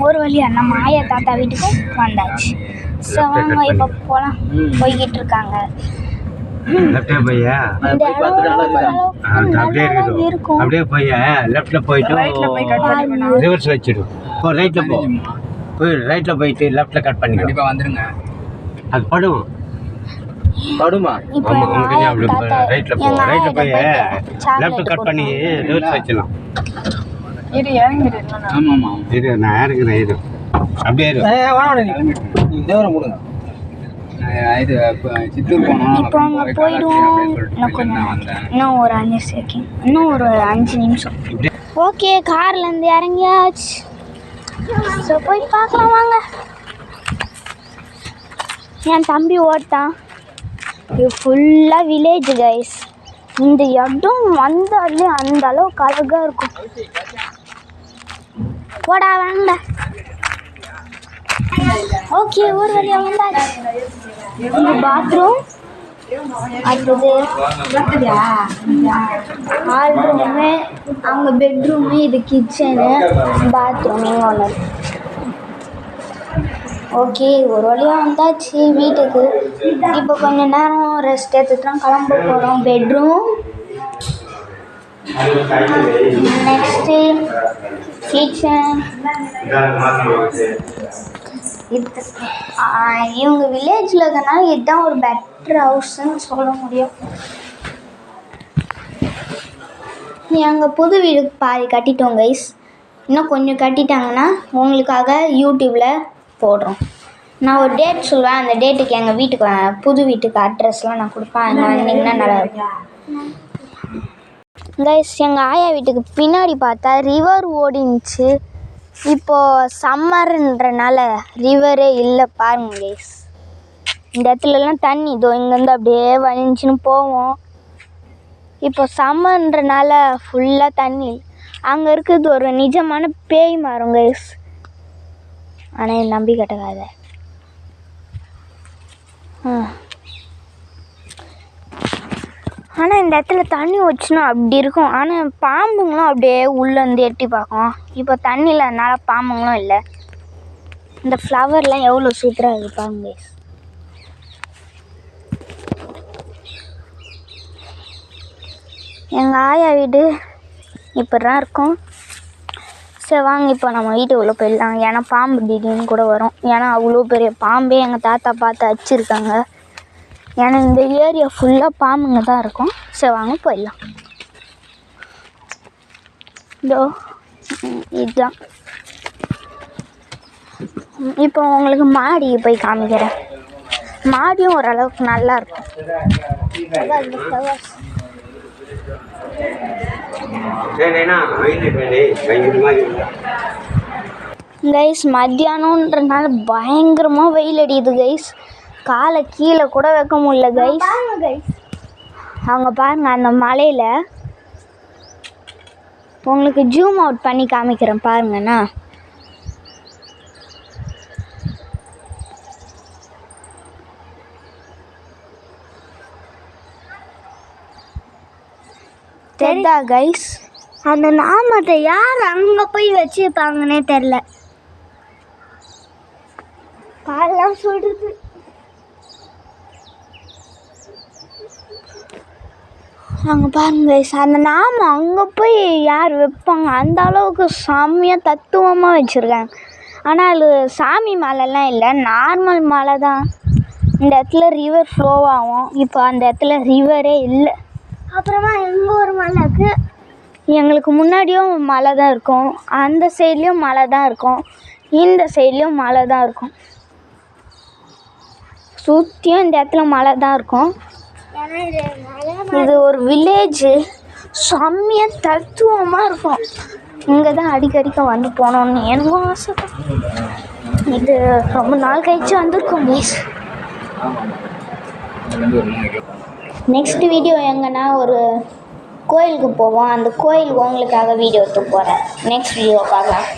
ஒரு வழியாக நம்ம ஆயா தாத்தா வீட்டுக்கு வந்தாச்சு. ஸோ அவங்க இப்போ போகலாம் போய்கிட்டு இருக்காங்க. அப்படியே போய் லெஃப்ட்ல போயிட்டு ரிவர்ஸ் வச்சிடும். இப்போ ரைட்ல போய் ரைட்ல போயிட்டு லெஃப்ட்ல கட் பண்ணி கண்டிப்பாக வந்துருங்க. அது படும் படுமா? ரைட்ல போய் லெஃப்ட் கட் பண்ணி ரிவர்ஸ் வச்சிடலாம். இது இறங்கிடு. ஆமாம்மா இது நான் இறங்குறேன். இது அப்படியே இது சித்தூர் போனோம். இப்போ அங்கே போயிடுவோம். இன்னும் ஒரு 5 செகண்ட், இன்னும் ஒரு 5 நிமிஷம். ஓகே, கார்லேருந்து இறங்கியாச்சு. ஸோ போய் பார்க்கலாம் வாங்க. என் தம்பி ஓட்டான். இது ஃபுல்லாக வில்லேஜ் கைஸ். இந்த இடம் வந்தாலே அந்த அளவுக்கு அழகாக இருக்கும். போடா வாங்க. ஓகே, ஒரு வழியாக வந்தாச்சு. இந்த பாத்ரூம், அடுத்தது ஹால் ரூமு, அவங்க பெட்ரூமு, இது கிச்சனு, பாத்ரூம் இங்கே ஒன்று. ஓகே, ஒரு வழியாக வந்தாச்சு வீட்டுக்கு. இப்போ கொஞ்சம் நேரம் ரெஸ்ட் எடுத்துட்டு கிளம்ப போகிறோம். Bedroom, next kitchen. இது இவங்க வில்லேஜில் இருக்கனால இதுதான் ஒரு பெட்டர் ஹவுஸ்ன்னு சொல்ல முடியும். எங்கள் புது வீடு பாதி கட்டிட்டோம் கைஸ். இன்னும் கொஞ்சம் கட்டிட்டாங்கன்னா உங்களுக்காக யூடியூப்பில் போடுறோம். நான் ஒரு டேட் சொல்லுவேன். அந்த டேட்டுக்கு எங்கள் வீட்டுக்கு புது வீட்டுக்கு அட்ரஸ்லாம் நான் கொடுப்பேன். அங்கே வந்தீங்கன்னா நல்லாயிருக்கும் கைஸ். எங்கள் ஆயா வீட்டுக்கு பின்னாடி பார்த்தா ரிவர் ஓடிச்சு. இப்போது சம்மர்ன்றனால ரிவரே இல்லை பாருங்க கைஸ். இந்த இடத்துலலாம் தண்ணி இதோ இங்கேருந்து அப்படியே வலிஞ்சின்னு போவோம். இப்போ சம்மர்ன்றனால ஃபுல்லாக தண்ணி. அங்கே இருக்கிறது ஒரு நிஜமான பேய் மரம் கைஸ். ஆனால் நம்பி கட்டக்காத. ஆனால் இந்த இடத்துல தண்ணி வச்சுனா அப்படி இருக்கும். ஆனால் பாம்புங்களும் அப்படியே உள்ளேருந்து எட்டி பார்க்கும். இப்போ தண்ணியில் அதனால் பாம்புங்களும் இல்லை. இந்த ஃப்ளவர்லாம் எவ்வளோ சூப்பராக இருக்குது பாருங்க. எங்கள் ஆயா வீடு இப்படி தான் இருக்கும். சரி வாங்க, இப்போ நம்ம வீட்டுக்குள்ளே போயிடலாம். ஏன்னா பாம்பு திடீர்னு கூட வரும். ஏன்னா அவ்வளோ பெரிய பாம்பே எங்கள் தாத்தா பார்த்து வச்சுருக்காங்க. ஏன்னா இந்த ஏரியா ஃபுல்லாக பாம்புங்க தான் இருக்கும். சரி வாங்க போயிடலாம். இதோ இதுதான். இப்போ உங்களுக்கு மாடி போய் காமிக்கிறேன். மாடியும் ஓரளவுக்கு நல்லா இருக்கும். கைஸ் மத்தியானம்ன்றனால பயங்கரமாக வெயில் அடிக்குது கைஸ். காலை கீழே கூட வைக்க முடியல கைஸ். அவங்க பாருங்க அந்த மலையில் உங்களுக்கு ஜூம் அவுட் பண்ணி காமிக்கிறேன் பாருங்கண்ணா. தெரியுதா கைஸ்? அந்த நாமத்தை யார் அங்கே போய் வச்சுருப்பாங்கன்னே தெரில. காலெல்லாம் சுடுது. அங்கே பாருங்க கைஸ், அந்த நாம அங்கே போய் யார் வைப்பாங்க? அந்த அளவுக்கு செம்மையாக தத்துவமாக வச்சுருக்காங்க. ஆனால் அது சாமி மலைலாம் இல்லை, நார்மல் மலை தான். இந்த இடத்துல ரிவர் ஃப்ளோ ஆகும். இப்போ அந்த இடத்துல ரிவரே இல்லை. அப்புறமா எங்கள் ஒரு மலை இருக்குது. எங்களுக்கு முன்னாடியும் மலை தான் இருக்கும். அந்த சைட்லேயும் மலை தான் இருக்கும். இந்த சைட்லேயும் மலை தான் இருக்கும். சுற்றியும் இந்த இடத்துல மலை தான் இருக்கும். இது ஒரு வில்லேஜு. செம்மையாக தத்துவமாக இருக்கும். இங்கே தான் அடிக்கடிக்க வந்து போனோன்னு எனக்கும் ஆசை தான். இது ரொம்ப நாள் கழிச்சு வந்திருக்கோம் ப்ளீஸ். நெக்ஸ்ட் வீடியோ எங்கன்னா ஒரு கோயிலுக்கு போவோம். அந்த கோயில் உங்களுக்காக வீடியோ எடுத்து போகிறேன். நெக்ஸ்ட் வீடியோ பார்க்கலாம்.